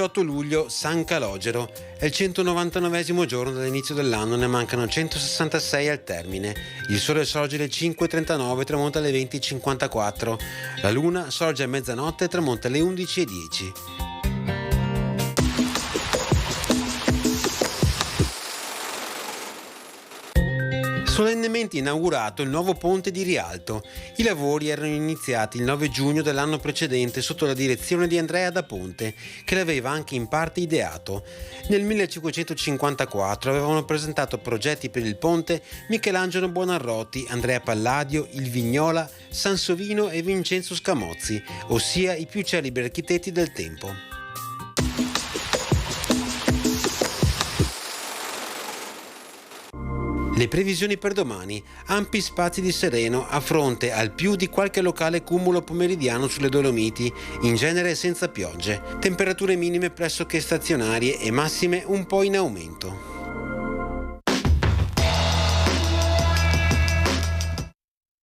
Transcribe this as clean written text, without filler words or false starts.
18 luglio San Calogero, è il 199esimo giorno dall'inizio dell'anno, ne mancano 166 al termine. Il sole sorge alle 5:39 e tramonta alle 20:54. La luna sorge a mezzanotte e tramonta alle 11:10. Solennemente inaugurato il nuovo ponte di Rialto. I lavori erano iniziati il 9 giugno dell'anno precedente sotto la direzione di Andrea da Ponte, che l'aveva anche in parte ideato. Nel 1554 avevano presentato progetti per il ponte Michelangelo Buonarroti, Andrea Palladio, il Vignola, Sansovino e Vincenzo Scamozzi, ossia i più celebri architetti del tempo. Le previsioni per domani: ampi spazi di sereno a fronte al più di qualche locale cumulo pomeridiano sulle Dolomiti, in genere senza piogge. Temperature minime pressoché stazionarie e massime un po' in aumento.